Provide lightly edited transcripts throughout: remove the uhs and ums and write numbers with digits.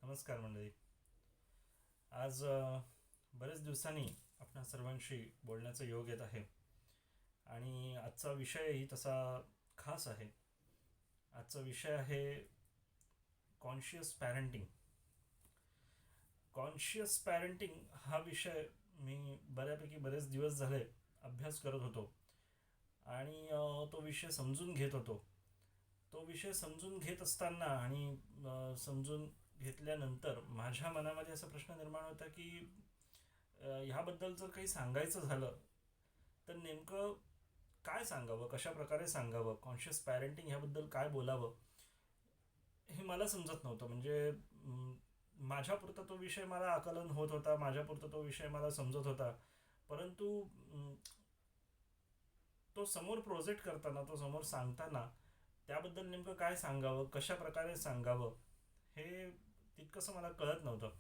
नमस्कार मंडळी. आज बरेच दिवसांनी आपणा सर्वांशी बोलण्याचा योग येत आहे आणि आजचा विषयही तसा खास आहे. आजचा विषय आहे कॉन्शियस पॅरेंटिंग. कॉन्शियस पॅरेंटिंग हा विषय मी बऱ्यापैकी बरेच दिवस झाले अभ्यास करत होतो आणि तो विषय समजून घेत होतो. तो विषय समजून घेत असताना आणि समजून घेतल्यानंतर माझ्या मनामध्ये असा प्रश्न निर्माण होता की ह्याबद्दल जर काही सांगायचं झालं तर नेमकं काय सांगावं, कशा प्रकारे सांगावं, कॉन्शियस पॅरेंटिंग ह्याबद्दल काय बोलावं हे मला समजत नव्हतं. म्हणजे माझ्यापुरता तो विषय मला आकलन होत होता, माझ्यापुरता तो विषय मला समजत होता. परंतु तो समोर प्रोजेक्ट करताना, तो समोर सांगताना त्याबद्दल नेमकं काय सांगावं, कशा प्रकारे सांगावं हे तितकंसं मला कळत नव्हतं.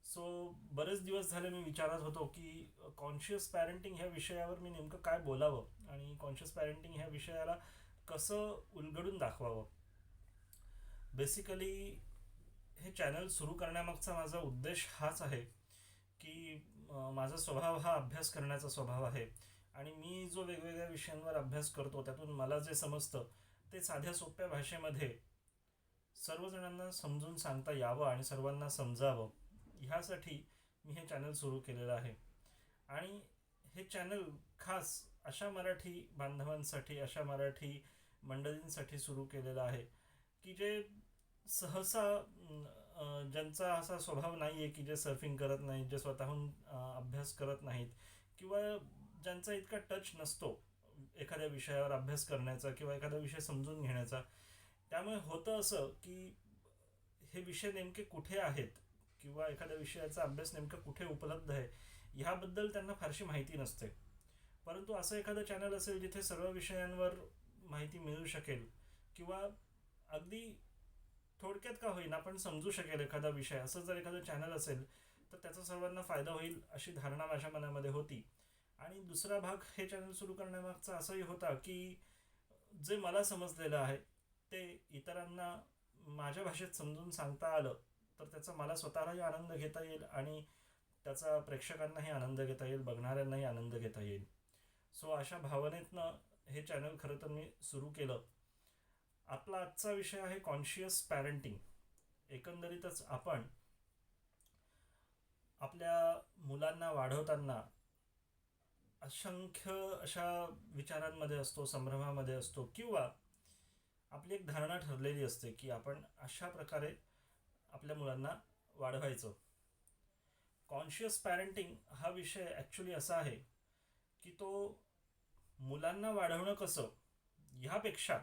सो बरेच दिवस झाले मी विचारत होतो की कॉन्शियस पॅरेंटिंग ह्या विषयावर मी नेमकं काय बोलावं आणि कॉन्शियस पॅरेंटिंग ह्या विषयाला कसं उलगडून दाखवावं. बेसिकली हे चॅनल सुरू करण्यामागचा माझा उद्देश हाच आहे की माझा स्वभाव हा अभ्यास करण्याचा स्वभाव आहे आणि मी जो वेगवेगळ्या विषयांवर अभ्यास करतो त्यातून मला जे समजतं ते साध्या सोप्या भाषेमध्ये सर्वजणांना समजून सांगता यावं आणि सर्वांना समजावं, ह्यासाठी मी हे चॅनल सुरू केलेलं आहे. आणि हे चॅनल खास अशा मराठी बांधवांसाठी, अशा मराठी मंडळींसाठी सुरू केलेलं आहे की जे सहसा ज्यांचा असा स्वभाव नाही आहे की जे सर्फिंग करत नाहीत, जे स्वतःहून अभ्यास करत नाहीत किंवा ज्यांचा इतका टच नसतो एखाद्या विषयावर अभ्यास करण्याचा किंवा एखादा विषय समजून घेण्याचा. त्यामुळे होतं असं की हे विषय नेमके कुठे आहेत किंवा एखाद्या विषयाचा अभ्यास नेमका कुठे उपलब्ध आहे ह्याबद्दल त्यांना फारशी माहिती नसते. परंतु असं एखादं चॅनल असेल जिथे सर्व विषयांवर माहिती मिळू शकेल किंवा अगदी थोडक्यात का होईना पण समजू शकेल एखादा विषय, असं जर एखादं चॅनल असेल तर त्याचा सर्वांना फायदा होईल अशी धारणा माझ्या मनामध्ये होती. आणि दुसरा भाग हे चॅनल सुरू करण्यामागचा असाही होता की जे मला समजलेलं आहे ते इतरांना माझ्या भाषेत समजून सांगता आलं तर त्याचा मला स्वतःलाही आनंद घेता येईल आणि त्याचा प्रेक्षकांनाही आनंद घेता येईल, बघणाऱ्यांनाही आनंद घेता येईल. सो अशा भावनेतनं हे चॅनल खरं तर मी सुरू केलं. आपला आजचा विषय आहे कॉन्शियस पॅरेंटिंग. एकंदरीतच आपण आपल्या मुलांना वाढवताना असंख्य अशा विचारांमध्ये असतो, संभ्रमामध्ये असतो किंवा आपली एक धारणा ठरलेली असते की आपण अशा प्रकारे आपल्या मुलांना वाढवायचं. कॉन्शियस पॅरेंटिंग हा विषय ॲक्च्युली असा आहे की तो मुलांना वाढवणं कसं ह्यापेक्षा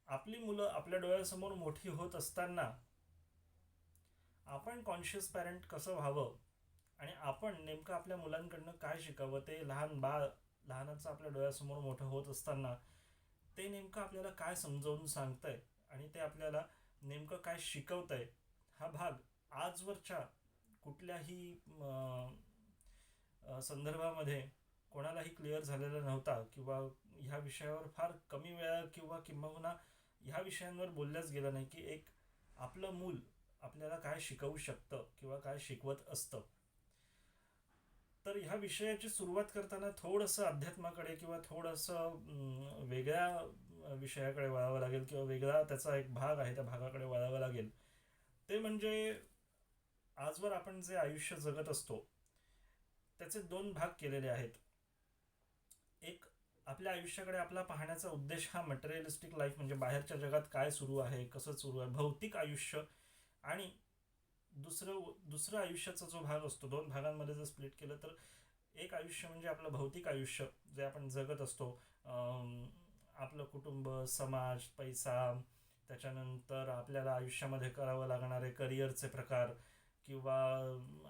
आपली मुलं आपल्या डोळ्यासमोर मोठी होत असताना आपण कॉन्शियस पॅरेंट कसं व्हावं आणि आपण नेमकं आपल्या मुलांकडनं काय शिकावं. ते लहान बाळ लहानाचं आपल्या डोळ्यासमोर मोठं होत असताना ते नेमकं आपल्याला काय समजावून सांगतंय आणि ते आपल्याला नेमकं काय शिकवतंय हा भाग आजवरच्या कुठल्याही संदर्भामध्ये कोणालाही क्लिअर झालेला नव्हता किंवा ह्या विषयावर फार कमी वेळा किंवा किंबहुना ह्या विषयांवर बोलल्याच गेलं नाही की एक आपलं मूल आपल्याला काय शिकवू शकतं किंवा काय शिकवत असतं. तर ह्या विषयाची सुरुवात करताना थोडंसं अध्यात्माकडे किंवा थोडंसं वेगळ्या विषयाकडे वळावं लागेल किंवा वेगळा त्याचा एक भाग आहे त्या भागाकडे वळावं लागेल. ते म्हणजे आजवर आपण जे आयुष्य जगत असतो त्याचे दोन भाग केलेले आहेत. एक, आपल्या आयुष्याकडे आपला पाहण्याचा उद्देश हा मटेरियलिस्टिक लाईफ म्हणजे बाहेरच्या जगात काय सुरू आहे, कसं सुरू आहे, भौतिक आयुष्य. आणि दुसरं आयुष्याचा जो भाग असतो, दोन भागांमध्ये जर स्प्लिट केलं तर एक आयुष्य म्हणजे आपलं भौतिक आयुष्य जे आपण जगत असतो. आपलं कुटुंब, समाज, पैसा, त्याच्यानंतर आपल्याला आयुष्यामध्ये करावं लागणारे करिअरचे प्रकार किंवा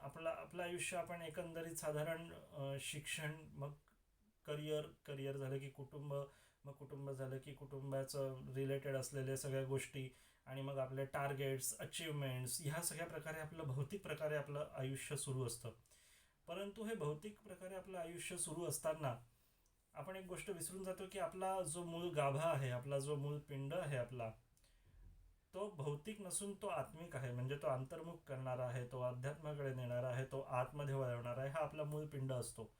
आपलं आयुष्य आपण एकंदरीत साधारण शिक्षण, मग करिअर झालं की कुटुंब, मग कुटुंब झालं की कुटुंबाचं रिलेटेड असलेल्या सगळ्या गोष्टी आणि मग आपले टार्गेट्स, अचीवमेंट्स, ह्या सगळ्या प्रकारे आपलं भौतिक प्रकारे आपलं आयुष्य सुरू असतं. परंतु हे भौतिक प्रकारे आपलं आयुष्य सुरू असताना आपण एक गोष्ट विसरून जातो की आपला जो मूळ गाभा आहे, आपला जो मूळ पिंड आहे, आपला तो भौतिक नसून तो आत्मिक आहे. म्हणजे तो अंतर्मुख करणारा आहे, तो अध्यात्माकडे नेणारा आहे, तो आतमध्ये वळवणारा आहे, हा आपला मूळ पिंड असतो.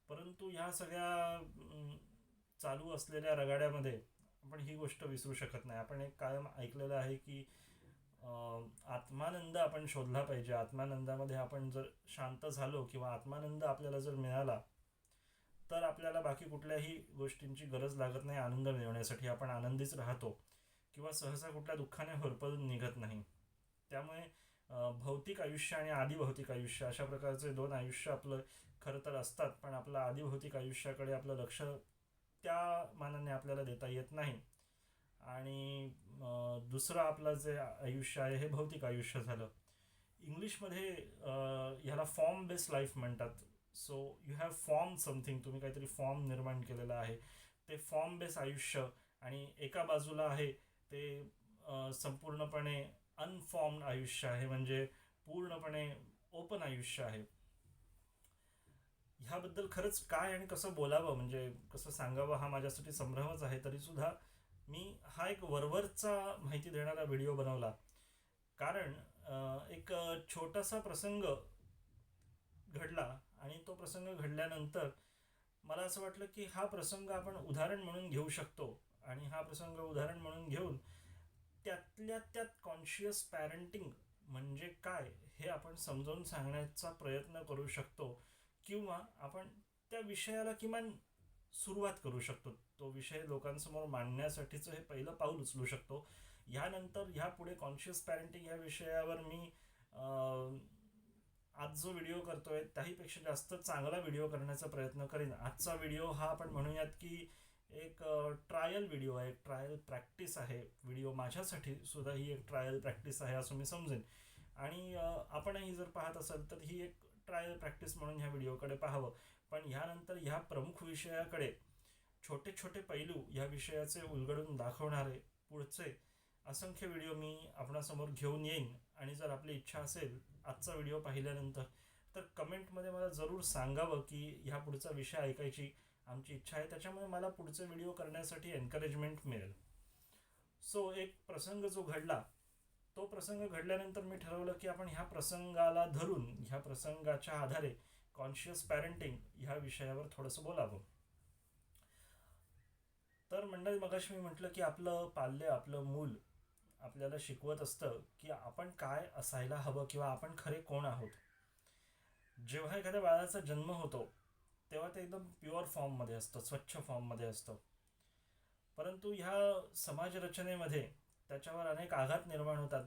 परंतु ह्या सगळ्या चालू असलेल्या रगाड्यामध्ये आपण ही गोष्ट विसरू शकत नाही. आपण एक कायम ऐकलेलं आहे की आत्मानंद आपण शोधला पाहिजे. आत्मानंदामध्ये आपण जर शांत झालो किंवा आत्मानंद आपल्याला जर मिळाला तर आपल्याला बाकी कुठल्याही गोष्टींची गरज लागत नाही. आनंद मिळवण्यासाठी आपण आनंदीच राहतो किंवा सहसा कुठल्या दुःखाने होरपळून निघत नाही. त्यामुळे भौतिक आयुष्य आणि आदिभौतिक आयुष्य अशा प्रकारचे दोन आयुष्य आपलं खरं तर असतात, पण आपलं आदिभौतिक आयुष्याकडे आपलं लक्ष त्या मानाने आपल्याला देता येत नाही. आणि दुसरं आपलं जे आयुष्य आहे हे भौतिक आयुष्य झालं. इंग्लिशमध्ये ह्याला फॉर्म बेस्ड लाईफ म्हणतात. So you have form something, तुम्ही काहीतरी फॉर्म निर्माण केलेला आहे, ते फॉर्म बेस्ड आयुष्य. आणि एका बाजूला आहे ते संपूर्णपणे अनफॉर्म्ड आयुष्य आहे, म्हणजे पूर्णपणे ओपन आयुष्य आहे. ह्याबद्दल खरंच काय आणि कसं बोलावं, म्हणजे कसं सांगावं, हा माझ्यासाठी संभ्रमच आहे. तरीसुद्धा मी हा एक वरवरचा माहिती देणारा व्हिडिओ बनवला, कारण एक छोटासा प्रसंग घडला. आणि तो प्रसंग घडल्यानंतर मला असं वाटलं की हा प्रसंग आपण उदाहरण म्हणून घेऊ शकतो. आणि हा प्रसंग उदाहरण म्हणून घेऊन त्यातल्या त्यात कॉन्शियस पॅरेंटिंग म्हणजे काय हे आपण समजावून सांगण्याचा प्रयत्न करू शकतो, किंवा आपण त्या विषयाला किमान सुरुवात करू शकतो. तो विषय लोकांसमोर मांडण्यासाठीचं हे पहिलं पाऊल उचलू शकतो. ह्यानंतर ह्यापुढे कॉन्शियस पॅरेंटिंग या विषयावर मी आज जो व्हिडिओ करतोय त्याहीपेक्षा जास्त चांगला व्हिडिओ करण्याचा प्रयत्न करीन. आजचा व्हिडिओ हा आपण म्हणूयात की एक ट्रायल व्हिडिओ आहे, एक ट्रायल प्रॅक्टिस आहे. व्हिडिओ माझ्यासाठी सुद्धा ही एक ट्रायल प्रॅक्टिस आहे असं मी समजेन. आणि आपणही जर पाहत असाल तर ही एक ट्रायल प्रॅक्टिस म्हणून ह्या व्हिडिओकडे पाहावं. पण ह्यानंतर ह्या प्रमुख विषयाकडे छोटे छोटे पैलू ह्या विषयाचे उलगडून दाखवणारे पुढचे असंख्य व्हिडिओ मी आपणासमोर घेऊन येईन. आणि जर आपली इच्छा असेल आजचा व्हिडिओ पाहिल्यानंतर तर कमेंटमध्ये मला जरूर सांगावं की ह्या पुढचा विषय ऐकायची आमची इच्छा आहे. त्याच्यामुळे मला पुढचे व्हिडिओ करण्यासाठी एनकरेजमेंट मिळेल. सो एक प्रसंग जो घडला, तो प्रसंग घडल्यानंतर मी ठरवलं की आपण ह्या प्रसंगाला धरून, ह्या प्रसंगाच्या आधारे कॉन्शियस पॅरेंटिंग ह्या विषयावर थोडंसं बोलावं. तर मंडळी, मगाशी मी म्हटलं की आपलं पाल्य, आपलं मूल आपल्याला शिकवत असतं की आपण काय असायला हवं किंवा आपण खरे कोण आहोत. जेव्हा एखाद्या बाळाचा जन्म होतो तेव्हा ते एकदम प्युअर फॉर्ममध्ये असतं, स्वच्छ फॉर्ममध्ये असतं. परंतु ह्या समाजरचनेमध्ये त्याच्यावर अनेक आघात निर्माण होतात.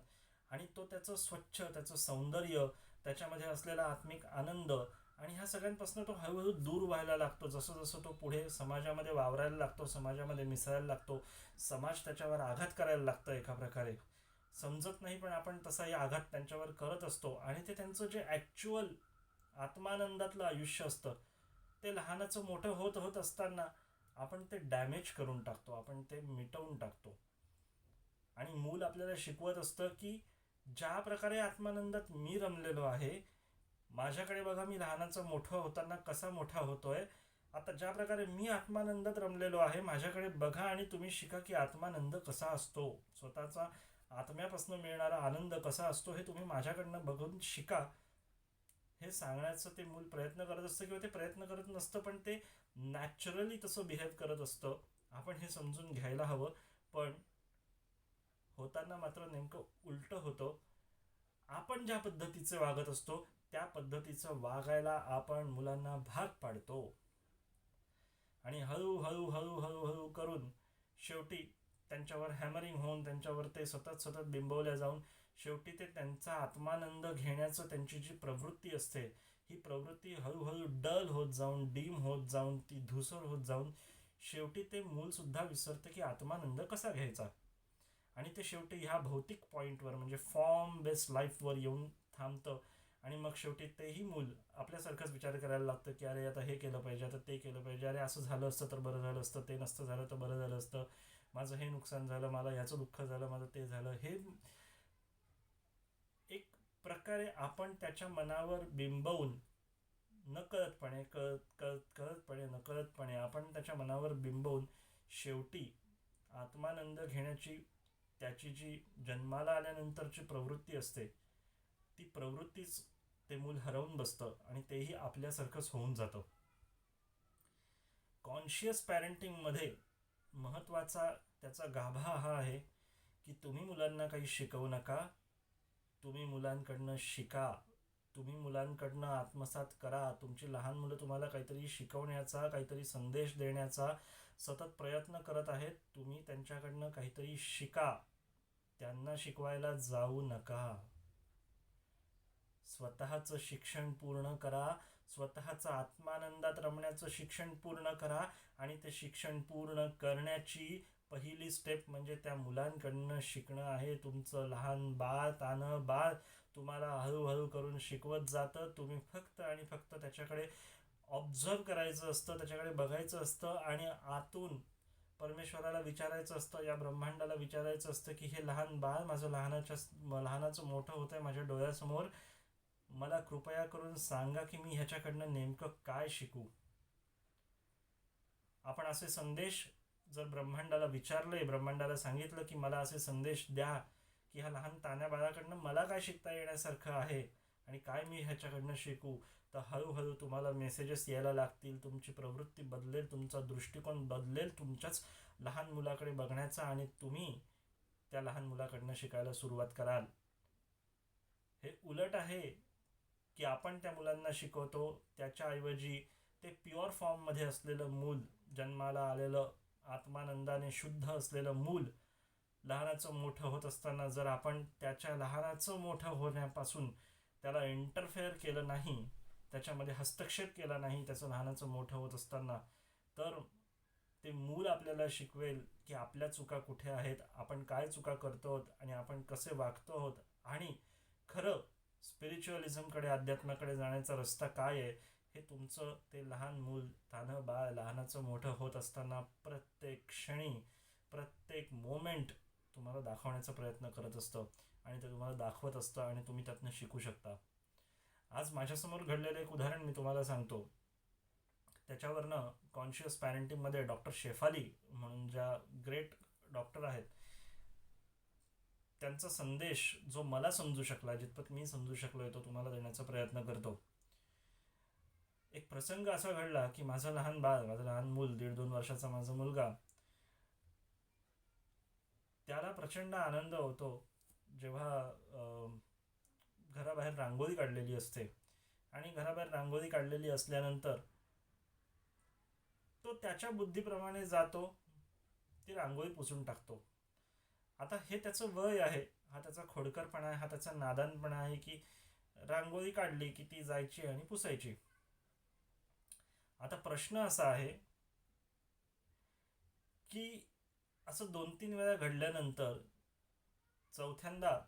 आणि तो त्याचं स्वच्छ, त्याचं सौंदर्य, त्याच्यामध्ये असलेला आत्मिक आनंद आणि ह्या सगळ्यांपासून तो हळूहळू दूर व्हायला लागतो. जसं जसं तो पुढे समाजामध्ये वावरायला लागतो, समाजामध्ये मिसळायला लागतो, समाज त्याच्यावर आघात करायला लागतं एका प्रकारे. समजत नाही पण आपण तसाही आघात त्यांच्यावर करत असतो. आणि ते त्यांचं जे ॲक्च्युअल आत्मानंदातलं आयुष्य असतं ते लहानाचं मोठं होत होत असताना आपण ते डॅमेज करून टाकतो, आपण ते मिटवून टाकतो. आणि मूल आपल्याला शिकवत असतं की ज्या प्रकारे आत्मानंदात मी रमलेलो आहे, माझ्याकडे बघा मी लहानाचा मोठं होताना कसा मोठा होतोय, आता ज्या प्रकारे मी आत्मानंदात रमलेलो आहे माझ्याकडे बघा आणि तुम्ही शिका की आत्मानंद कसा असतो, स्वतःचा आत्म्यापासून मिळणारा आनंद कसा असतो हे तुम्ही माझ्याकडनं बघून शिका. हे सांगण्याचं ते मूल प्रयत्न करत असतं, किंवा ते प्रयत्न करत नसतं पण ते नॅचरली तसं बिहेव करत असतं. आपण हे समजून घ्यायला हवं. पण होताना मात्र नेमकं उलटं होतं. आपण ज्या पद्धतीचे वागत असतो त्या पद्धतीचं वागायला आपण मुलांना भाग पाडतो. आणि हळूहळू हळूहळू हळू करून शेवटी त्यांच्यावर हॅमरिंग होऊन त्यांच्यावर ते सतत सतत बिंबवल्या जाऊन शेवटी ते त्यांचा आत्मानंद घेण्याचं त्यांची जी प्रवृत्ती असते, ही प्रवृत्ती हळूहळू डल होत जाऊन, डीम होत जाऊन, ती धुसर होत जाऊन शेवटी ते मूलसुद्धा विसरतं की आत्मानंद कसा घ्यायचा. आणि ते शेवटी ह्या भौतिक पॉईंटवर म्हणजे फॉर्म बेस्ड लाईफवर येऊन थांबतं. आणि मग शेवटी तेही मूल आपल्यासारखंच विचार करायला लागतं की अरे आता हे केलं पाहिजे, आता ते केलं पाहिजे, अरे असं झालं असतं तर बरं झालं असतं, ते नसतं झालं तर बरं झालं असतं, माझं हे नुकसान झालं, मला ह्याचं दुःख झालं, माझं ते झालं. हे एक प्रकारे आपण त्याच्या मनावर बिंबवून नकळतपणे, कळतपणे नकळतपणे आपण त्याच्या मनावर बिंबवून शेवटी आत्मानंद घेण्याची त्याची जी जन्माला आल्यानंतरची प्रवृत्ती असते, ती प्रवृत्तीच ते मूल हरवून बसतं आणि तेही आपल्यासारखंच होऊन जातं. कॉन्शियस पॅरेंटिंगमध्ये महत्त्वाचा त्याचा गाभा हा आहे की तुम्ही मुलांना काही शिकवू नका, तुम्ही मुलांकडनं शिका, तुम्ही मुलांकडनं आत्मसात करा. तुमची लहान मुलं तुम्हाला काहीतरी शिकवण्याचा, काहीतरी संदेश देण्याचा सतत प्रयत्न करत आहेत. तुम्ही त्यांच्याकडनं काहीतरी शिका, त्यांना शिकवायला जाऊ नका. स्वतःचं शिक्षण पूर्ण करा, स्वतःचं आत्मानंदात रमण्याचं शिक्षण पूर्ण करा आणि ते शिक्षण पूर्ण करण्याची पहिली स्टेप म्हणजे त्या मुलांकडनं शिकणं आहे. तुमचं लहान बाळ, तान्हं बाळ तुम्हाला हळूहळू करून शिकवत जातं. तुम्ही फक्त आणि फक्त त्याच्याकडे ऑब्झर्व करायचं असतं, त्याच्याकडे बघायचं असतं आणि आतून परमेश्वराला विचारायचं असतं, या ब्रह्मांडाला विचारायचं असतं की हे लहान बाळ माझं लहानाचं मोठं होत आहे माझ्या डोळ्यासमोर. मला कृपया करून सांगा की मी ह्याच्याकडनं नेमकं काय शिकू. आपण असे संदेश जर ब्रह्मांडाला विचारले, ब्रह्मांडाला सांगितलं की मला असे संदेश द्या की ह्या लहान तान्ह्या बाळाकडनं मला काय शिकता येण्यासारखं आहे आणि काय मी ह्याच्याकडनं शिकू, तर हळूहळू तुम्हाला मेसेजेस यायला लागतील. तुमची प्रवृत्ती बदलेल, तुमचा दृष्टिकोन बदलेल तुमच्याच लहान मुलाकडे बघण्याचा आणि तुम्ही त्या लहान मुलाकडनं शिकायला सुरुवात कराल. हे उलट आहे की आपण त्या मुलांना शिकवतो, त्याच्याऐवजी ते प्युअर फॉर्ममध्ये असलेलं मूल, जन्माला आलेलं आत्मानंदाने शुद्ध असलेलं मूल लहानाचं मोठं होत असताना जर आपण त्याच्या लहानाचं मोठं होण्यापासून त्याला इंटरफेअर केलं नाही, त्याच्यामध्ये हस्तक्षेप केला नाही त्याचं लहानाचं मोठं होत असताना, तर ते मूल आपल्याला शिकवेल की आपल्या चुका कुठे आहेत, आपण काय चुका करतो आणि आपण कसे वागतो आहोत आणि खरं स्पिरिच्युअलिझमकडे, अध्यात्माकडे जाण्याचा रस्ता काय आहे हे तुमचं ते लहान मूल, तान्हं बाळ लहानाचं मोठं होत असताना प्रत्येक क्षणी, प्रत्येक मोमेंट तुम्हाला दाखवण्याचा प्रयत्न करत असतं आणि ते तुम्हाला दाखवत असतं आणि तुम्ही त्यातनं शिकू शकता. आज माझ्यासमोर घडलेलं एक उदाहरण मी तुम्हाला सांगतो. त्याच्यावरनं कॉन्शियस पॅरेंटिंगमध्ये डॉक्टर शेफाली म्हणून ज्या ग्रेट डॉक्टर आहेत, त्यांचा संदेश जो मला समजू शकला, जितपत मी समजू शकलोय तो तुम्हाला देण्याचा प्रयत्न करतो. एक प्रसंग असा घडला की माझं लहान बाळ, माझं लहान मूल, 1.5-2 वर्षाचा माझा मुलगा, त्याला प्रचंड आनंद होतो जेव्हा घराबाहेर रांगोळी काढलेली असते आणि घराबाहेर रांगोळी काढलेली असल्यानंतर तो त्याच्या बुद्धीप्रमाणे जातो, ती रांगोळी पुसून टाकतो. आता हे त्याचं वय आहे, हा त्याचा खोडकरपणा आहे, हा त्याचा नादानपणा आहे की रांगोळी काढली की ती जायची आणि पुसायची. आता प्रश्न असा आहे की असं 2-3 वेळा घडल्यानंतर चौथ्यांदा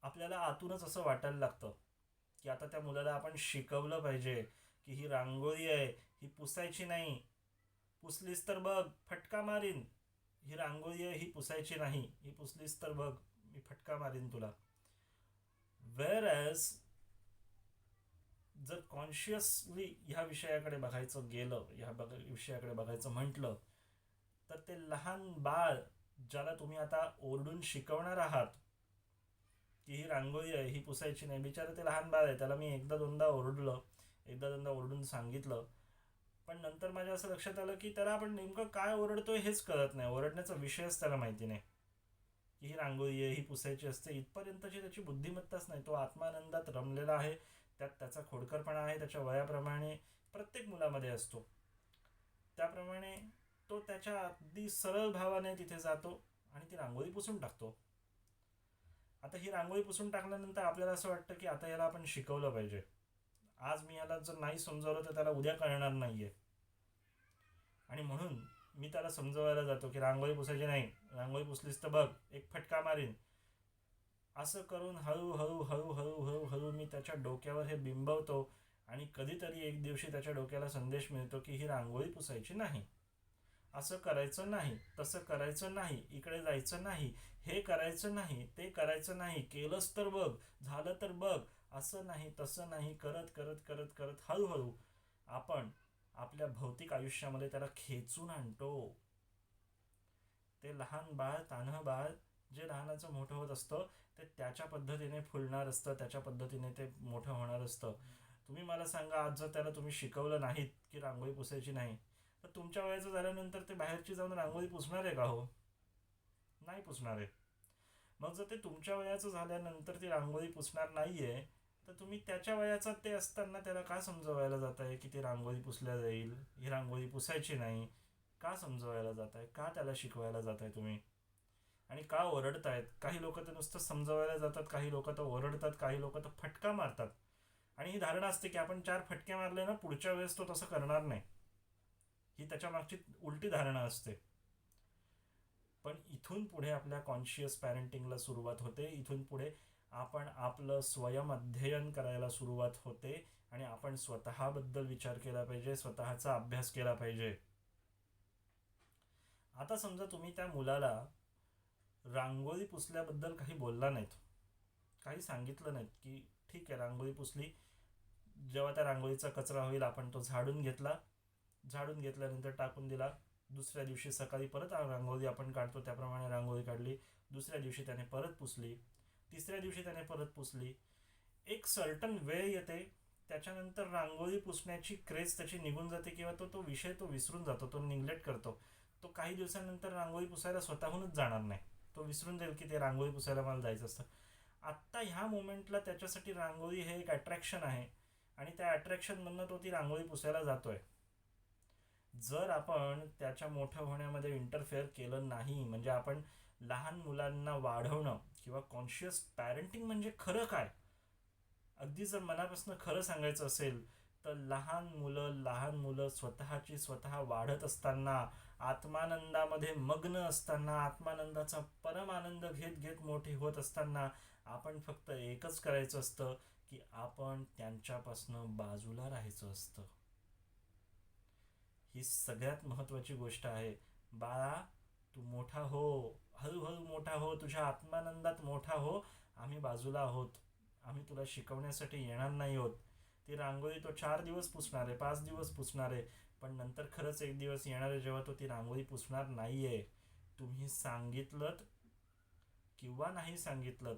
आपल्याला आतूनच असं वाटायला लागतं की आता त्या मुलाला आपण शिकवलं पाहिजे की ही रांगोळी आहे, ही पुसायची नाही, पुसलीस तर बघ फटका मारीन, ही रांगोळी आहे ही पुसायची नाही, ही पुसलीस तर बघ मी फटका मारीन तुला. वेअर ॲज जर कॉन्शियसली ह्या विषयाकडे बघायचं गेलं, विषयाकडे बघायचं म्हटलं, तर ते लहान बाळ ज्याला तुम्ही आता ओरडून शिकवणार आहात की ही रांगोळी आहे ही पुसायची नाही, बिचारं ते लहान बाळ आहे, त्याला मी एकदा दोनदा ओरडून सांगितलं, पण नंतर माझ्या असं लक्षात आलं की त्याला आपण नेमकं काय ओरडतोय हेच कळत नाही, ओरडण्याचा विषयच त्याला माहिती नाही की ही रांगोळी आहे ही पुसायची असते, इथपर्यंतची त्याची बुद्धिमत्ताच नाही. तो आत्मानंदात रमलेला आहे, त्यात त्याचा खोडकरपणा आहे, त्याच्या वयाप्रमाणे प्रत्येक मुलामध्ये असतो, त्याप्रमाणे तो त्याच्या अगदी सरळ भावाने तिथे जातो आणि ती रांगोळी पुसून टाकतो. आता ही रांगोळी पुसून टाकल्यानंतर आपल्याला असं वाटतं की आता याला आपण शिकवलं पाहिजे. आज मी याला जर नाही समजावलं तर त्याला उद्या कळणार नाहीये आणि म्हणून मी त्याला समजवायला जातो की रांगोळी पुसायची नाही, रांगोळी पुसलीस तर बघ एक फटका मारीन. असं करून हळूहळू हळूहळू हळूहळू मी त्याच्या डोक्यावर हे बिंबवतो आणि कधीतरी एक दिवशी त्याच्या डोक्याला संदेश मिळतो की ही रांगोळी पुसायची नाही, असं करायचं नाही, तसं करायचं नाही, इकडे जायचं नाही, हे करायचं नाही, ते करायचं नाही, केलंच तर बघ, झालं तर बघ, असं नाही तसं नाही करत करत करत करत हळूहळू आपण आपल्या भौतिक आयुष्यामध्ये त्याला खेचून आणतो. ते लहान बाळ, तान्हं बाळ जे लहानाचं मोठं होत असतं ते त्याच्या पद्धतीने फुलणार असतं, त्याच्या पद्धतीने ते मोठं होणार असतं. तुम्ही मला सांगा, आज जर त्याला तुम्ही शिकवलं नाहीत की रांगोळी पुसायची नाही, तर तुमच्या वयाचं झाल्यानंतर ते बाहेरची जाऊन रांगोळी पुसणार आहे का हो? नाही पुसणार आहे. मग जर ते तुमच्या वयाचं झाल्यानंतर ती रांगोळी पुसणार नाहीये, तर तुम्ही त्याच्या वयाचा ते असताना त्याला का समजवायला जाताय की ती रांगोळी पुसल्या जाईल, ही रांगोळी पुसायची नाही? का समजवायला जाताय, का त्याला शिकवायला जाताय तुम्ही? आणि का ओरडतायत? काही लोक तर नुसतं समजवायला जातात, काही लोक तर ओरडतात, काही लोक तर फटका मारतात. आणि ही धारणा असते की आपण 4 फटके मारले ना, पुढच्या वेळेस तो तसं करणार नाही. ही त्याच्या मागची उलटी धारणा असते. पण इथून पुढे आपल्या कॉन्शियस पॅरेंटिंगला सुरुवात होते. इथून पुढे आपण आपलं स्वयं अध्ययन करायला सुरुवात होते आणि आपण स्वतःबद्दल विचार केला पाहिजे, स्वतःचा अभ्यास केला पाहिजे. आता समजा तुम्ही त्या मुलाला रांगोळी पुसल्याबद्दल काही बोलला नाहीत, काही सांगितलं नाहीत की ठीक आहे रांगोळी पुसली, जेव्हा त्या रांगोळीचा कचरा होईल आपण तो झाडून घेतला, झाडून घेतल्यानंतर टाकून दिला, दुसऱ्या दिवशी सकाळी परत रांगोळी आपण काढतो त्याप्रमाणे रांगोळी काढली, दुसऱ्या दिवशी त्याने परत पुसली, तिसऱ्या दिवशी त्याने परत पुसली. एक सर्टन वेळ येते, त्याच्यानंतर रांगोळी पुसण्याची क्रेज त्याची निघून जाते किंवा तो विषय तो विसरून जातो, तो निग्लेक्ट करतो. तो काही दिवसानंतर रांगोळी पुसायला स्वतःहूनच जाणार नाही, तो विसरून जाईल की ते रांगोळी पुसायला मला जायचं असतं. आत्ता ह्या मोमेंटला त्याच्यासाठी रांगोळी हे एक अट्रॅक्शन आहे आणि त्या अट्रॅक्शनमधनं तो ती रांगोळी पुसायला जातोय. जर आपण त्याच्या मोठं होण्यामध्ये इंटरफेअर केलं नाही, म्हणजे आपण लहान मुलांना वाढवणं किंवा कॉन्शियस पॅरेंटिंग म्हणजे खरं काय, अगदी जर मनापासून खरं सांगायचं असेल तर लहान मुलं स्वतःची स्वतः वाढत असताना, आत्मानंदामध्ये मग्न असताना, आत्मानंदाचा परम आनंद घेत घेत मोठी होत असताना आपण फक्त एकच करायचं असतं की आपण त्यांच्यापासून बाजूला राहायचं असतं. ही सगळ्यात महत्त्वाची गोष्ट आहे. बाळा, तू मोठा हो, हळूहळू मोठा हो, तुझ्या आत्मानंदात मोठा हो. आम्ही बाजूला आहोत, आम्ही तुला शिकवण्यासाठी येणार नाही आहोत. ती रांगोळी तो 4 दिवस पुसणार आहे, 5 दिवस पुसणार आहे, पण नंतर खरंच एक दिवस येणार आहे जेव्हा तो ती रांगोळी पुसणार नाही आहे. तुम्ही सांगितलं किंवा नाही सांगितलं,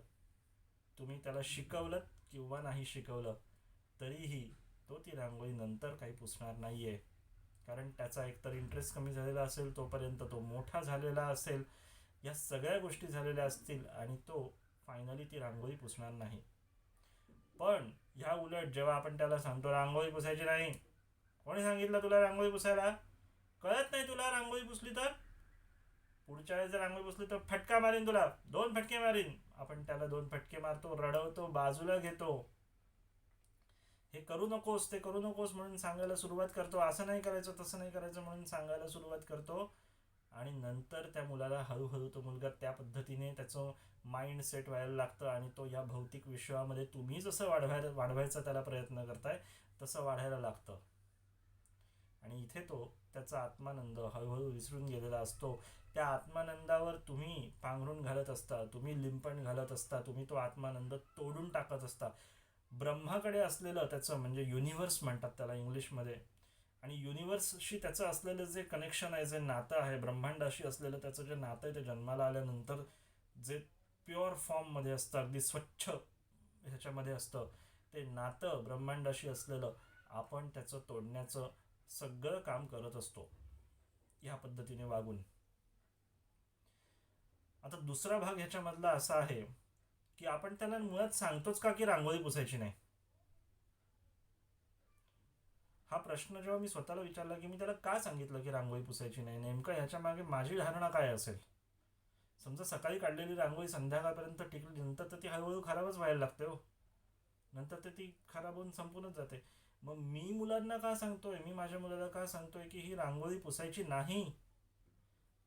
तुम्ही त्याला शिकवलं किंवा नाही शिकवलं, तरीही तो ती रांगोळी नंतर काही पुसणार नाही आहे. कारण त्याचा एकतर इंटरेस्ट कमी झालेला असेल, तोपर्यंत तो मोठा झालेला असेल, या सगळ्या गोष्टी झालेल्या असतील आणि तो फायनली ती रांगोळी पुसणार नाही. पण ह्या उलट जेव्हा आपण त्याला सांगतो रांगोळी पुसायची नाही, कोणी सांगितलं तुला रांगोळी पुसायला, कळत नाही तुला रांगोळी पुसली तर, पुढच्या वेळेस जर रांगोळी पुसली तर फटका मारीन तुला, 2 फटके मारीन, आपण त्याला 2 फटके मारतो, रडवतो, बाजूला घेतो. हे करू नकोस, ते करू नकोस म्हणून सांगायला सुरुवात करतो, असं नाही करायचं, तसं नाही करायचं म्हणून सांगायला सुरुवात करतो. आणि नंतर त्या मुलाला हळूहळू तो मुलगा त्या पद्धतीने त्याचं माइंड सेट व्हायला लागतं आणि तो या भौतिक विश्वामध्ये तुम्ही जसं वाढवायचा त्याला प्रयत्न करताय तसं वाढायला लागतं. आणि इथे तो त्याचा आत्मानंद हळूहळू विसरून गेलेला असतो. त्या आत्मानंदावर तुम्ही पांघरून घालत असता, तुम्ही लिंपण घालत असता, तुम्ही तो आत्मानंद तोडून टाकत असता. ब्रह्माकडे असलेलं त्याचं, म्हणजे युनिव्हर्स म्हणतात त्याला इंग्लिशमध्ये, आणि युनिव्हर्सशी त्याचं असलेलं जे कनेक्शन आहे, जे नातं आहे, ब्रह्मांडाशी असलेलं त्याचं जे नातं आहे, ते जन्माला आल्यानंतर जे प्युअर फॉर्ममध्ये असतं, अगदी स्वच्छ ह्याच्यामध्ये असतं, ते नातं ब्रह्मांडाशी असलेलं, आपण त्याचं तोडण्याचं सगळं काम करत असतो ह्या पद्धतीने वागून. आता दुसरा भाग ह्याच्यामधला असा आहे की आपण त्याला मुळात सांगतोच का की रांगोळी पुसायची नाही. हा प्रश्न जेव्हा मी स्वतःला विचारला की मी त्याला का सांगितलं की रांगोळी पुसायची नाही, नेमकं ह्याच्या मागे माझी धारणा काय असेल. समजा सकाळी काढलेली रांगोळी संध्याकाळपर्यंत टिकली, नंतर तर ती हळूहळू खराबच व्हायला लागते हो, नंतर तर ती खराब होऊन संपूनच जाते. मग मी मुलांना का सांगतोय, मी माझ्या मुलाला का सांगतोय की ही रांगोळी पुसायची नाही,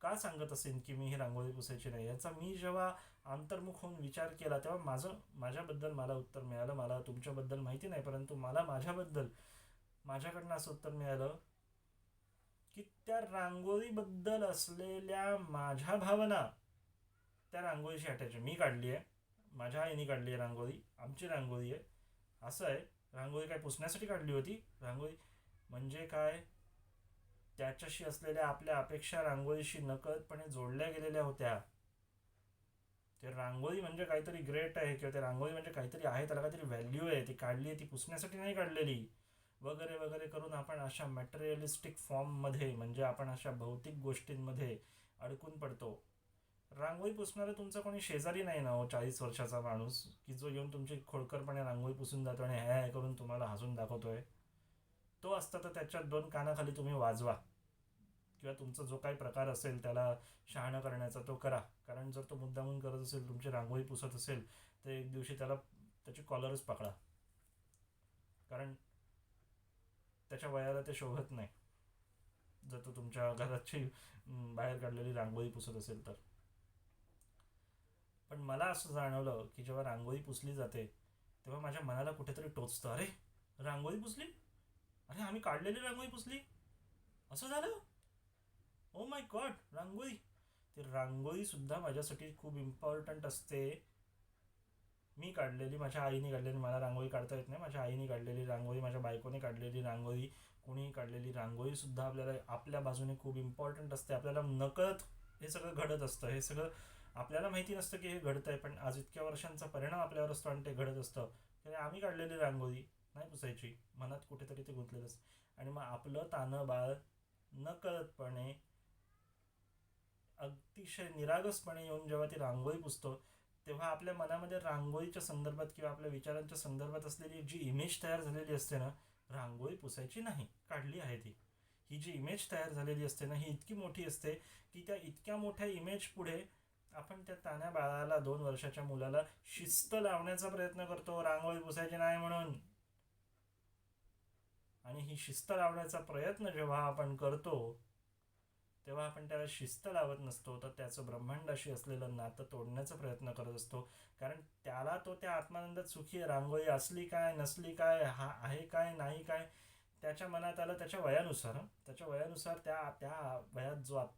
का सांगत असेल की मी ही रांगोळी पुसायची नाही, याचा मी जेव्हा अंतर्मुख होऊन विचार केला तेव्हा माझ्याबद्दल मला उत्तर मिळालं. मला तुमच्याबद्दल माहिती नाही, परंतु मला माझ्याकडनं असं उत्तर मिळालं की त्या रांगोळीबद्दल असलेल्या माझ्या भावना त्या रांगोळीशी अटॅच आहे. मी काढली आहे, माझ्या आईने काढली आहे रांगोळी, आमची रांगोळी आहे, असं आहे. रांगोळी काय पुसण्यासाठी काढली होती? रांगोळी म्हणजे काय, त्याच्याशी असलेल्या आपल्या अपेक्षा रांगोळीशी नकळतपणे जोडल्या गेलेल्या होत्या. ते रांगोळी म्हणजे काहीतरी ग्रेट आहे, किंवा ते रांगोळी म्हणजे काहीतरी आहे, त्याला काहीतरी व्हॅल्यू आहे, ती काढली आहे, ती पुसण्यासाठी नाही काढलेली, वगैरे वगैरे करून आपण अशा मटेरियलिस्टिक फॉर्ममध्ये, म्हणजे आपण अशा भौतिक गोष्टींमध्ये अडकून पडतो. रांगोळी पुसणारा तुमचा कोणी शेजारी नाही ना हो, 40 वर्षाचा माणूस, की जो येऊन तुमची खोडकरपणे रांगोळी पुसून जातो आणि हॅ करून तुम्हाला हसून दाखवतोय. तो असता तर त्याच्या 2 कानाखाली तुम्ही वाजवा, किंवा तुमचा जो काही प्रकार असेल त्याला शहाणं करण्याचा तो करा. कारण जर तो मुद्दामून करत असेल, तुमची रांगोळी पुसत असेल, तर एक दिवशी त्याला त्याची कॉलरच पकडा. कारण त्याच्या वयाला ते शोभत नाही, जर तो तुमच्या घराची बाहेर काढलेली रांगोळी पुसत असेल तर. पण मला असं जाणवलं की जेव्हा रांगोळी पुसली जाते, तेव्हा माझ्या मनाला कुठेतरी टोचतं, अरे रांगोळी पुसली, अरे आम्ही काढलेली रांगोळी पुसली, असं झालं, ओ माय गॉड. रांगोळी, ती रांगोळी सुद्धा माझ्यासाठी खूप इम्पॉर्टंट असते. मी काढलेली, माझ्या आईने काढलेली, मला रांगोळी काढता येत नाही, माझ्या आईने काढलेली रांगोळी, माझ्या बायकोने काढलेली रांगोळी, कोणीही काढलेली रांगोळी सुद्धा आपल्याला आपल्या बाजूने खूप इम्पॉर्टंट असते. आपल्याला नकळत हे सगळं घडत असतं, हे सगळं आपल्याला माहिती नसतं की हे घडतं आहे, पण आज इतक्या वर्षांचा परिणाम आपल्यावर असतो आणि ते घडत असतं. तर आम्ही काढलेली रांगोळी नाही पुसायची, मनात कुठेतरी ते गुंतलेलं असतं. आणि मग आपलं तानं बाळ नकळतपणे, अतिशय निरागसपणे येऊन जेव्हा ती रांगोळी पुसतो, तेव्हा आपल्या मनामध्ये रांगोळीच्या संदर्भात किंवा आपल्या विचारांच्या संदर्भात असलेली जी इमेज तयार झालेली असते ना, रांगोळी पुसायची नाही, काढली आहे ती, ही जी इमेज तयार झालेली असते ना, ही इतकी मोठी असते की त्या इतक्या मोठ्या इमेज पुढे आपण त्या तान्या बाळाला, 2 वर्षाच्या मुलाला शिस्त लावण्याचा प्रयत्न करतो रांगोळी पुसायची नाही म्हणून. आणि ही शिस्त लावण्याचा प्रयत्न जेव्हा आपण करतो, तेव्हा आपण त्याला शिस्त लावत नसतो, तर त्याचं ब्रह्मांडाशी असलेलं नातं तोडण्याचा प्रयत्न करत असतो. कारण त्याला तो त्या आत्मानंदात सुखी आहे. रांगोळी असली काय नसली काय, हा आहे काय नाही काय, त्याच्या मनात आलं त्याच्या वयानुसार, त्याच्या वयानुसार, त्या त्या वयात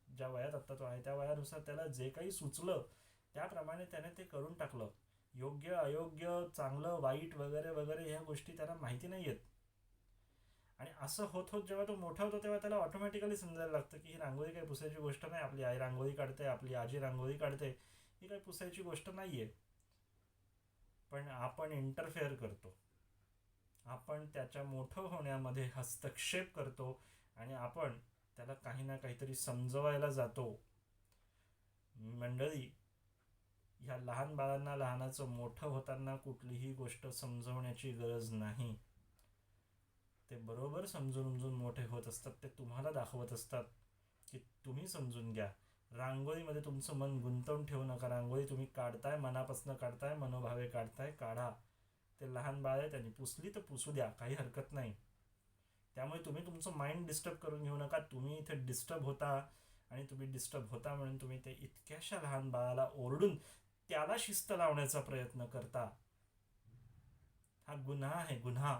ज्या वयात आत्ता तो आहे त्या वयानुसार त्याला जे काही सुचलं त्याप्रमाणे त्याने ते करून टाकलं. योग्य अयोग्य, चांगलं वाईट वगैरे वगैरे ह्या गोष्टी त्याला माहिती नाही आहेत. आणि असं होत होत जेव्हा तो मोठा होतो, तेव्हा त्याला ऑटोमॅटिकली समजायला लागतं की ही रांगोळी काही पुसायची गोष्ट नाही. आपली आई रांगोळी काढते, आपली आजी रांगोळी काढते, ही काही पुसायची गोष्ट नाही आहे. पण आपण इंटरफेअर करतो, आपण त्याच्या मोठं होण्यामध्ये हस्तक्षेप करतो, आणि आपण त्याला काही ना काहीतरी समजवायला जातो. मंडळी, ह्या लहान बाळांना लहानाचं मोठं होताना कुठलीही गोष्ट समजवण्याची गरज नाही. ते बरोबर समजून उमजून मोठे होत असतात. ते तुम्हाला दाखवत असतात की तुम्ही समजून घ्या. रांगोळीमध्ये तुमचं मन गुंतवून ठेवू नका. रांगोळी तुम्ही काढताय, मनापासून काढताय, मनोभावे काढताय, काढा. ते लहान बाळ आहे, त्यांनी पुसली तर पुसू द्या, काही हरकत नाही. त्यामुळे तुम्ही तुमचं माइंड डिस्टर्ब करून घेऊ नका. तुम्ही इथे डिस्टर्ब होता, आणि तुम्ही डिस्टर्ब होता म्हणून तुम्ही ते इतक्याशा लहान बाळाला ओरडून त्याला शिस्त लावण्याचा प्रयत्न करता. हा गुन्हा आहे, गुन्हा.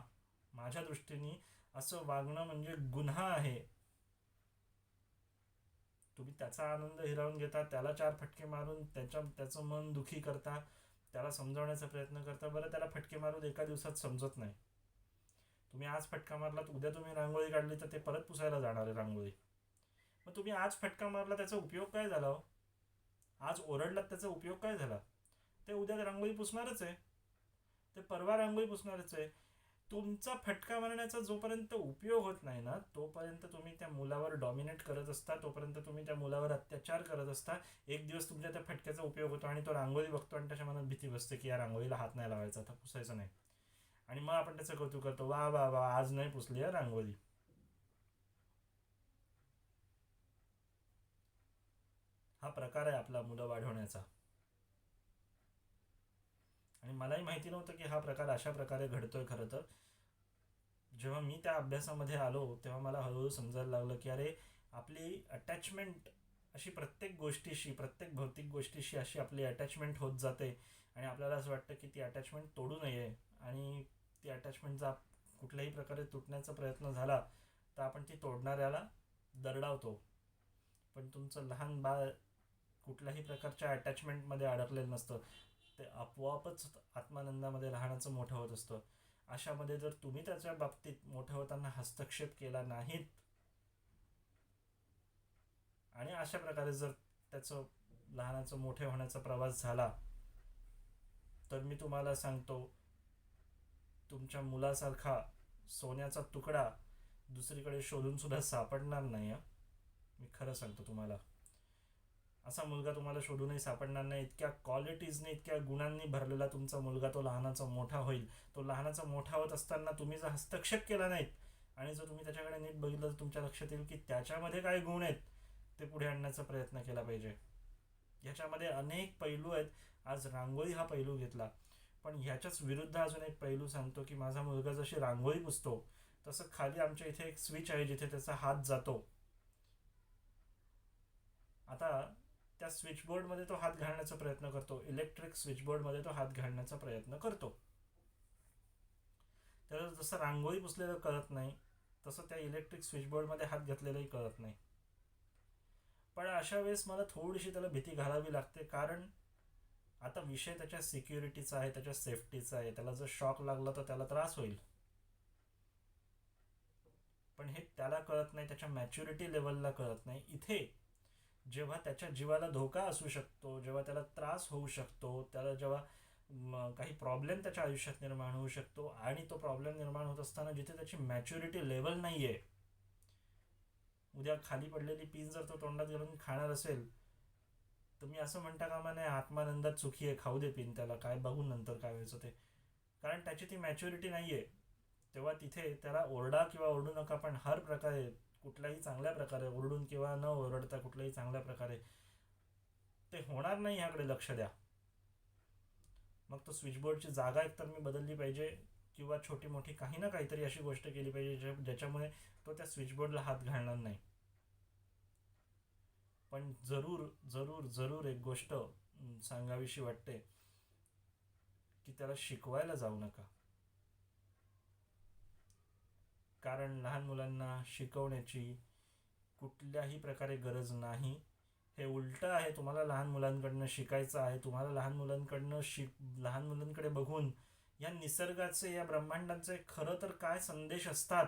माझ्या दृष्टीने असं वागणं म्हणजे गुन्हा आहे. तुम्ही त्याचा आनंद हिरावून घेता, त्याला 4 फटके मारून त्याचं मन दुखी करता, त्याला समजवण्याचा प्रयत्न करता. बरं, त्याला फटके मारून एका दिवसात समजत नाही. तुम्ही आज फटका मारला, तर उद्या तुम्ही रांगोळी काढली तर ते परत पुसायला जाणार आहे रांगोळी. मग तुम्ही आज फटका मारला, त्याचा उपयोग काय झाला हो? आज ओरडलात, त्याचा उपयोग काय झाला? ते उद्या रांगोळी पुसणारच आहे, ते परवा रांगोळी पुसणारच आहे. तुमचा फटका मारण्याचा जोपर्यंत उपयोग होत नाही ना, तोपर्यंत तुम्ही त्या मुलावर डॉमिनेट करत असता, तोपर्यंत तुम्ही त्या मुलावर अत्याचार करत असता. एक दिवस तुमच्या त्या फटक्याचा उपयोग होतो आणि तो रांगोळी बघतो आणि त्याच्या मनात भीती बसते की या रांगोळीला हात नाही लावायचा, आता पुसायचं नाही. आणि मग आपण त्याचं कौतुक करतो, वा वा वा, आज नाही पुसली आहे रांगोळी. हा प्रकार आहे आपला मुलं वाढवण्याचा. आणि मलाही माहिती नव्हतं की हा प्रकार अशा प्रकारे घडतोय. खरं तर जेव्हा मी त्या अभ्यासामध्ये आलो, तेव्हा मला हळूहळू समजायला लागलं की अरे, आपली अटॅचमेंट अशी प्रत्येक गोष्टीशी, प्रत्येक भौतिक गोष्टीशी अशी आपली अटॅचमेंट होत जाते, आणि आपल्याला असं वाटतं की ती अटॅचमेंट तोडू नये. आणि ती अटॅचमेंटचा कुठल्याही प्रकारे तुटण्याचा प्रयत्न झाला तर आपण ती तोडणाऱ्याला दरडावतो. पण तुमचं लहान बाळ कुठल्याही प्रकारच्या अटॅचमेंटमध्ये अडकलेलं नसतं. ते आपोआपच आत्मानंदामध्ये लहानाचं मोठं होत असतं. अशामध्ये जर तुम्ही त्याच्या बाबतीत मोठं होताना हस्तक्षेप केला नाहीत, आणि अशा प्रकारे जर त्याचं लहानाचं मोठे होण्याचा प्रवास झाला, तर मी तुम्हाला सांगतो, तुमच्या मुलासारखा सोन्याचा तुकडा दुसरीकडे शोधून सुद्धा सापडणार नाही. मी खरं सांगतो तुम्हाला, असा मुलगा तुम्हाला शोधूनही सापडणार नाही. इतक्या क्वालिटीजने, इतक्या गुणांनी भरलेला तुमचा मुलगा तो लहानाचा मोठा होईल. तो लहानाचा मोठा होत असताना तुम्ही जर हस्तक्षेप केला नाहीत आणि जर तुम्ही त्याच्याकडे नीट बघितलं तर तुमच्या लक्षात येईल की त्याच्यामध्ये काय गुण आहेत ते पुढे आणण्याचा प्रयत्न केला पाहिजे. ह्याच्यामध्ये अनेक पैलू आहेत. आज रांगोळी हा पैलू घेतला, पण ह्याच्याच विरुद्ध अजून एक पैलू सांगतो की माझा मुलगा जशी रांगोळी पुसतो तसं खाली आमच्या इथे एक स्विच आहे जिथे त्याचा हात जातो. आता त्या स्विचबोर्डमध्ये तो हात घालण्याचा प्रयत्न करतो, इलेक्ट्रिक स्विचबोर्डमध्ये तो हात घालण्याचा प्रयत्न करतो. त्याला जसं रांगोळी पुसलेलं कळत नाही तसं त्या इलेक्ट्रिक स्विचबोर्डमध्ये हात घातलेलंही कळत नाही. पण अशा वेळेस मला थोडीशी त्याला भीती घालावी लागते, कारण आता विषय त्याच्या सिक्युरिटीचा आहे, त्याच्या सेफ्टीचा आहे. त्याला जर शॉक लागला तर त्याला त्रास होईल. पण हे त्याला कळत नाही, त्याच्या मॅच्युरिटी लेवलला कळत नाही. इथे जेव्हा त्याच्या जीवाला धोका असू शकतो, जेव्हा त्याला त्रास होऊ शकतो, त्याला जेव्हा काही प्रॉब्लेम त्याच्या आयुष्यात निर्माण होऊ शकतो, आणि तो प्रॉब्लेम निर्माण होत असताना जिथे त्याची मॅच्युरिटी लेवल नाही आहे, उद्या खाली पडलेली पिन जर तो तोंडात घालून खाणार असेल तर मी असं म्हणता कामा नये आत्मानंदात सुखी आहे, खाऊ दे पिन, त्याला काय बघून नंतर काय व्हायचं ते. कारण त्याची ती मॅच्युरिटी नाही आहे. तेव्हा तिथे त्याला ओरडा किंवा ओरडू नका, पण हर प्रकारे, कुठल्याही चांगल्या प्रकारे, ओरडून किंवा न ओरडता कुठल्याही चांगल्या प्रकारे ते होणार नाही ह्याकडे लक्ष द्या. मग तो स्विचबोर्डची जागा एकतर मी बदलली पाहिजे, किंवा छोटी मोठी काही ना काहीतरी अशी गोष्ट केली पाहिजे ज्याच्यामुळे तो त्या स्विचबोर्डला हात घालणार नाही. पण जरूर जरूर जरूर एक गोष्ट सांगावीशी वाटते की त्याला शिकवायला जाऊ नका. कारण लहान मुलांना शिकवण्याची कुठल्याही प्रकारे गरज नाही. हे उलटं आहे, तुम्हाला लहान मुलांकडनं शिकायचं आहे. तुम्हाला लहान मुलांकडे बघून या निसर्गाचे, या ब्रह्मांडाचे खरं तर काय संदेश असतात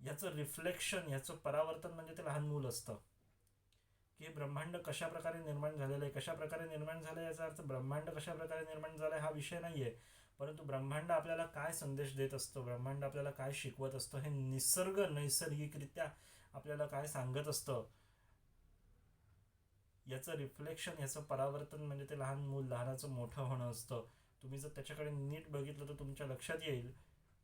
याचं रिफ्लेक्शन, याचं परावर्तन म्हणजे ते लहान मूल असतं. की ब्रह्मांड कशा प्रकारे निर्माण झालेलं आहे, कशा प्रकारे निर्माण झालं याचा अर्थ ब्रह्मांड कशा प्रकारे निर्माण झालं हा विषय नाही आहे, परंतु ब्रह्मांड आपल्याला काय संदेश देत असतं, ब्रह्मांड आपल्याला काय शिकवत असतं, हे निसर्ग नैसर्गिकरित्या आपल्याला काय सांगत असतं, याचं रिफ्लेक्शन, याचं परावर्तन म्हणजे ते लहान मूल, लहानाचं मोठं होणं असतं. तुम्ही जर त्याच्याकडे नीट बघितलं तर तुमच्या लक्षात येईल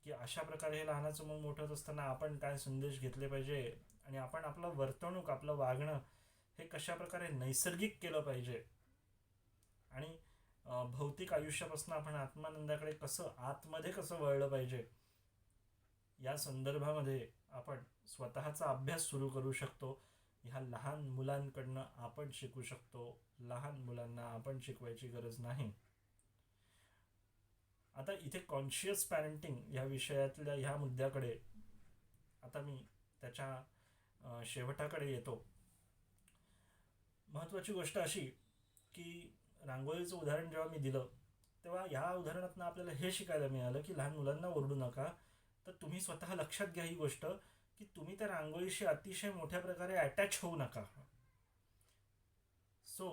की अशा प्रकारे हे लहानाचं मूल मोठं होत असताना आपण काय संदेश घेतले पाहिजे, आणि आपण आपलं वर्तणूक, आपलं वागणं हे कशा प्रकारे नैसर्गिक केलं पाहिजे, आणि भौतिक आयुष्यापासून आपण आत्मानंदाकडे कसं, आतमध्ये कसं वळलं पाहिजे, या संदर्भामध्ये आपण स्वतःचा अभ्यास सुरू करू शकतो. ह्या लहान मुलांकडनं आपण शिकू शकतो. लहान मुलांना आपण शिकवायची गरज नाही. आता इथे कॉन्शियस पॅरेंटिंग ह्या विषयातल्या ह्या मुद्द्याकडे आता मी त्याच्या शेवटाकडे येतो. महत्त्वाची गोष्ट अशी की रांगोळीचं उदाहरण जेव्हा मी दिलं तेव्हा ह्या उदाहरणातून आपल्याला हे शिकायला मिळालं की लहान मुलांना ओरडू नका. तर तुम्ही स्वतः लक्षात घ्या ही गोष्ट की तुम्ही त्या रांगोळीशी अतिशय मोठ्या प्रकारे अटॅच होऊ नका. So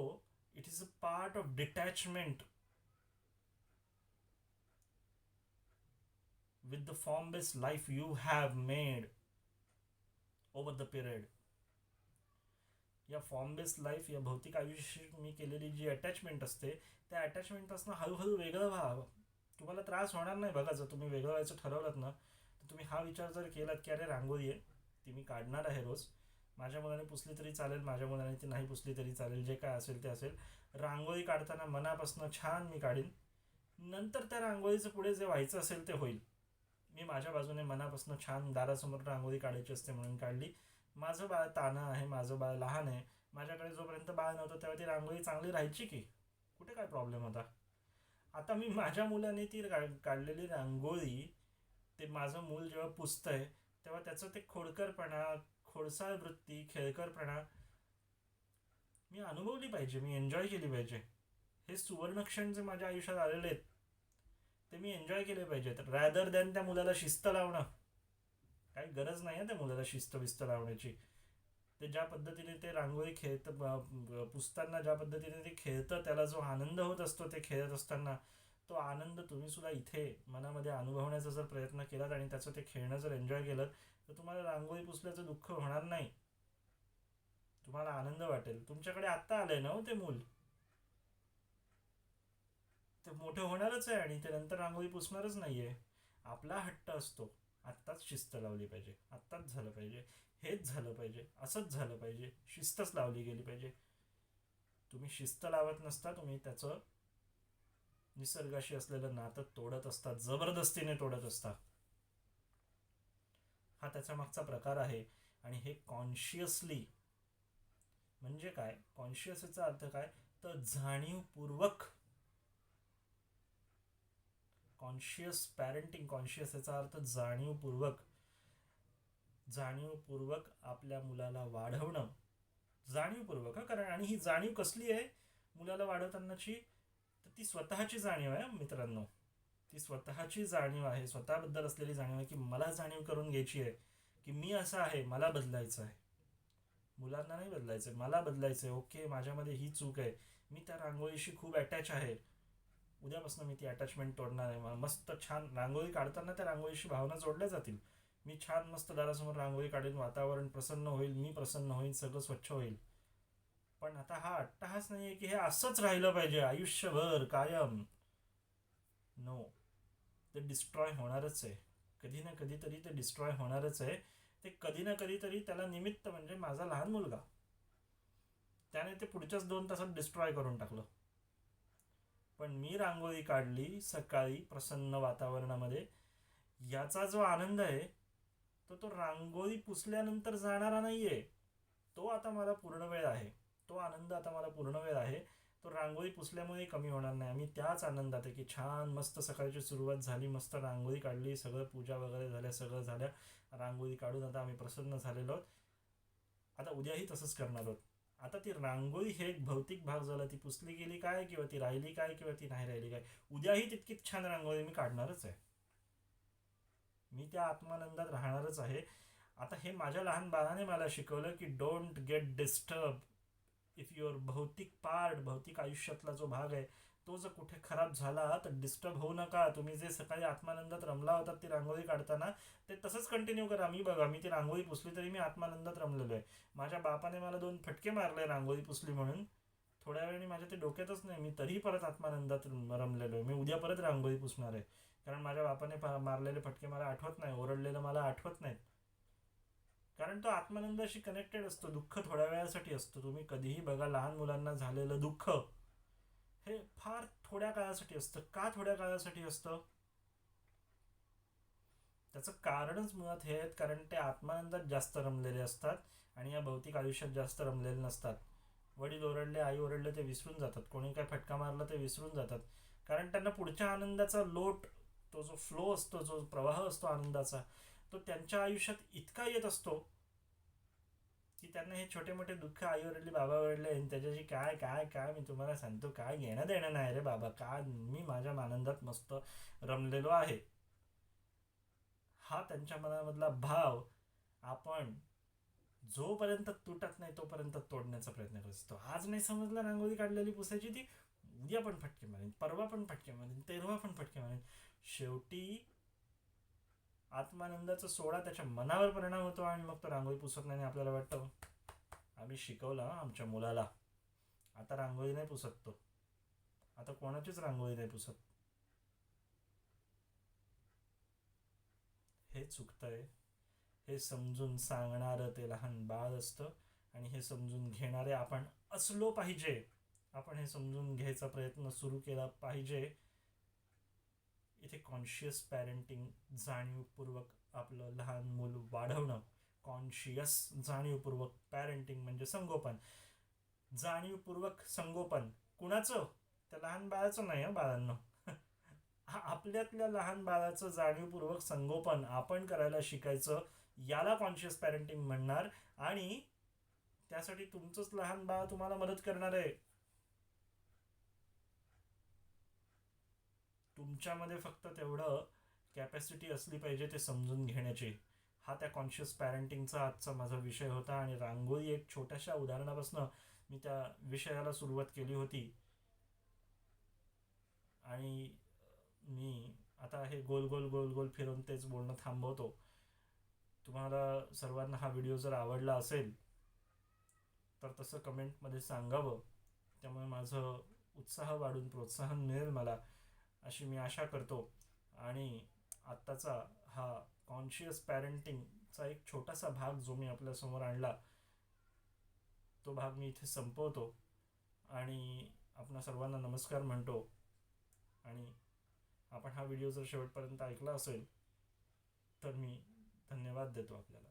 it is a part of detachment with the form based life you have made over the period. या फॉर्म बेस्ड लाईफ, या भौतिक आयुष्याशी मी केलेली जी अटॅचमेंट असते त्या अटॅचमेंटपासून हळूहळू वेगळं व्हा. तुम्हाला त्रास होणार नाही. बघा, जर तुम्ही वेगळं व्हायचं ठरवलं ना तर तुम्ही हा विचार जर केलात की अरे रांगोळी आहे ती मी काढणार आहे रोज, माझ्या मुलाने पुसली तरी चालेल, माझ्या मुलाने ती नाही पुसली तरी चालेल, जे काय असेल ते असेल, रांगोळी काढताना मनापासून छान मी काढीन, नंतर त्या रांगोळीचं पुढे जे व्हायचं असेल ते होईल. मी माझ्या बाजूने मनापासून छान दारासमोर रांगोळी काढायची असते म्हणून काढली. माझं बाळ तानं आहे, माझं बाळ लहान आहे, माझ्याकडे जोपर्यंत बाळ नव्हतं तेव्हा ती रांगोळी चांगली राहायची की, कुठे काय प्रॉब्लेम होता. आता मी माझ्या मुलाने ती काढलेली रांगोळी, ते माझं मूल जेव्हा पुसतंय तेव्हा त्याचं ते खोडकरपणा, खोडसाळ वृत्ती, खेळकरपणा मी अनुभवली पाहिजे, मी एन्जॉय केली पाहिजे. हे सुवर्णक्षण जे माझ्या आयुष्यात आलेले आहेत ते मी एन्जॉय केले पाहिजेत, रॅदर दॅन त्या मुलाला शिस्त लावणं. काही गरज नाही आहे त्या मुलाला शिस्त बिस्त लावण्याची. ते ज्या पद्धतीने ते रांगोळी पुसताना ज्या पद्धतीने ते खेळतं, त्याला जो आनंद होत असतो ते खेळत असताना, तो आनंद तुम्ही सुद्धा इथे मनामध्ये अनुभवण्याचा जर प्रयत्न केलात आणि त्याचं ते खेळणं जर एन्जॉय केलं, तर तुम्हाला रांगोळी पुसल्याचं दुःख होणार नाही. तुम्हाला आनंद वाटेल. तुमच्याकडे आत्ता आलंय ना हो ते मूल, ते मोठं होणारच आहे आणि ते नंतर रांगोळी पुसणारच नाहीये. आपला हट्ट असतो, आत्ताच शिस्त लावली पाहिजे, आत्ताच झालं पाहिजे, हेच झालं पाहिजे, असंच झालं पाहिजे, शिस्तच लावली गेली पाहिजे. तुम्ही शिस्त लावत नसता, तुम्ही त्याचं निसर्गाशी असलेलं नातं तोडत असता, जबरदस्तीने तोडत असता. हा त्याच्या मागचा प्रकार आहे. आणि हे कॉन्शियसली म्हणजे काय, कॉन्शियसचा अर्थ काय, तर जाणीवपूर्वक. कॉन्शियस पॅरेंटिंग, कॉन्शियस याचा अर्थ जाणीवपूर्वक. जाणीवपूर्वक आपल्या मुलाला वाढवणं, जाणीवपूर्वक. कारण आणि ही जाणीव कसली आहे मुलाला वाढवतानाची, तर ती स्वतःची जाणीव आहे मित्रांनो. ती स्वतःची जाणीव आहे, स्वतःबद्दल असलेली जाणीव आहे, की मला जाणीव करून घ्यायची आहे की मी असा आहे, मला बदलायचं आहे. मुलांना नाही बदलायचं, मला बदलायचं आहे. ओके, माझ्यामध्ये ही चूक आहे, मी त्या रांगोळीशी खूप अटॅच आहे, उद्यापासून मी ती अटॅचमेंट तोडणार आहे. मस्त छान रांगोळी काढताना त्या रांगोळीशी भावना जोडल्या जातील. मी छान मस्त दारासमोर रांगोळी काढेन, वातावरण प्रसन्न होईल, मी प्रसन्न होईल, सगळं स्वच्छ होईल. पण आता हा अट्टहास नाहीये की हे असंच राहिलं पाहिजे आयुष्यभर कायम. नो, ते डिस्ट्रॉय होणारच आहे. कधी ना कधीतरी ते डिस्ट्रॉय होणारच आहे. ते कधी ना कधीतरी त्याला निमित्त म्हणजे माझा लहान मुलगा, त्याने ते पुढच्याच 2 तासात डिस्ट्रॉय करून टाकलं. पण मी रांगोळी काढली सकाळी प्रसन्न वातावरणामध्ये, याचा जो आनंद आहे तो रांगोळी पुसल्यानंतर जाणारा नाहीये. तो आता मला पूर्ण वेळ आहे, तो आनंद आता मला पूर्ण वेळ आहे. तो रांगोळी पुसल्यामुळे कमी होणार नाही. आम्ही त्याच आनंदात आहे की छान मस्त सकाळची सुरुवात झाली, मस्त रांगोळी काढली, सगळं पूजा वगैरे झाल्या, सगळं झाल्या, रांगोळी काढून आता आम्ही प्रसन्न झालेलो आहोत. आता उद्याही तसंच करणार आहोत. आता ती रांगोळी हे एक भौतिक भाग झाला, ती पुसली गेली काय किंवा ती राहिली काय किंवा ती नाही राहिली काय, उद्याही तितकीच छान रांगोळी मी काढणारच आहे. मी त्या आत्मानंदात राहणारच आहे. आता हे माझ्या लहान बाळाने मला शिकवलं की don't get disturb if your भौतिक पार्ट, भौतिक आयुष्यातला जो भाग आहे तो जर कुठे खराब झाला तर डिस्टर्ब होऊ नका. तुम्ही जे सकाळी आत्मानंदात रमला होता ती रांगोळी काढताना, ते तसंच कंटिन्यू करा. मी बघा, मी ती रांगोळी पुसली तरी मी आत्मानंदात रमलेलो आहे. माझ्या बापाने मला 2 फटके मारले रांगोळी पुसली म्हणून, थोड्या वेळाने माझ्या ते डोक्यातच नाही, मी तरीही परत आत्मानंदात रमलेलो आहे. मी उद्या परत रांगोळी पुसणार आहे, कारण माझ्या बापाने मारलेले फटके मला आठवत नाही, ओरडलेलं मला आठवत नाहीत. कारण तो आत्मानंदाशी कनेक्टेड असतो. दुःख थोड्या वेळासाठी असतो. तुम्ही कधीही बघा, लहान मुलांना झालेलं दुःख हे फार थोड्या काळासाठी असतं. का थोड्या काळासाठी असतं, त्याचं कारणच मुळात हे आहेत, कारण ते आत्मानंदात जास्त रमलेले असतात आणि या भौतिक आयुष्यात जास्त रमलेले नसतात. वडील ओरडले, आई ओरडले ते विसरून जातात, कोणी काय फटका मारला ते विसरून जातात. कारण त्यांना पुढच्या आनंदाचा लोट, तो जो फ्लो असतो, जो प्रवाह असतो आनंदाचा, तो त्यांच्या आयुष्यात इतका येत असतो की त्यांना हे छोटे मोठे दुःख, आई ओरडली, बाबा ओरडले, त्याच्याशी काय काय काय मी तुम्हाला सांगतो, काय घेणं देणं नाही रे बाबा, काय मी माझ्या आनंदात मस्त रमलेलो आहे. हा त्यांच्या मनामधला भाव आपण जोपर्यंत तुटत नाही तोपर्यंत तोडण्याचा प्रयत्न करत असतो. आज नाही समजलं रांगोळी काढलेली पुसायची, ती उद्या पण फटके मारेन, परवा पण फटके मारेन, तेरवा पण फटके मारेन. शेवटी आत्मानंदाचा सोडा त्याच्या मनावर परिणाम होतो आणि मग तो रांगोळी पुसत नाही. आपल्याला वाटतं आम्ही शिकवलं आमच्या मुलाला, आता रांगोळी नाही पुसत तो, आता कोणाचीच रांगोळी नाही पुसत. हे चुकतंय. हे समजून सांगणारं ते लहान बाळ असतं आणि हे समजून घेणारे आपण असलो पाहिजे. आपण हे समजून घ्यायचा प्रयत्न सुरू केला पाहिजे. इथे कॉन्शियस पॅरेंटिंग, जाणीवपूर्वक आपलं लहान मूल वाढवणं, कॉन्शियस जाणीवपूर्वक पॅरेंटिंग म्हणजे संगोपन. जाणीवपूर्वक संगोपन कुणाचं, त्या लहान बाळाचं नाही हं बाळांनो. आपल्यातल्या लहान बाळाचं जाणीवपूर्वक संगोपन आपण करायला शिकायचं, याला कॉन्शियस पॅरेंटिंग म्हणणार. आणि त्यासाठी तुमचंच लहान बाळ तुम्हाला मदत करणार आहे. तुमच्यामध्ये फक्त तेवढं कॅपॅसिटी असली पाहिजे ते समजून घेण्याची. हा त्या कॉन्शियस पॅरेंटिंगचा आजचा माझा विषय होता आणि रांगोळी एक छोट्याशा उदाहरणापासून मी त्या विषयाला सुरुवात केली होती. आणि मी आता हे गोल गोल गोल गोल फिरून तेच बोलणं थांबवतो. तुम्हाला सर्वांना हा व्हिडिओ जर आवडला असेल तर तसं कमेंटमध्ये सांगावं. त्यामुळे माझं उत्साह वाढून प्रोत्साहन मिळेल मला, अशी मी आशा करतो. आणि आत्ताचा हा कॉन्शियस पॅरेंटिंगचा एक छोटासा भाग जो मी आपल्यासमोर आणला, तो भाग मी इथे संपवतो आणि आपणा सर्वांना नमस्कार म्हणतो. आणि आपण हा व्हिडिओ जर शेवटपर्यंत ऐकला असेल तर मी धन्यवाद देतो आपल्याला.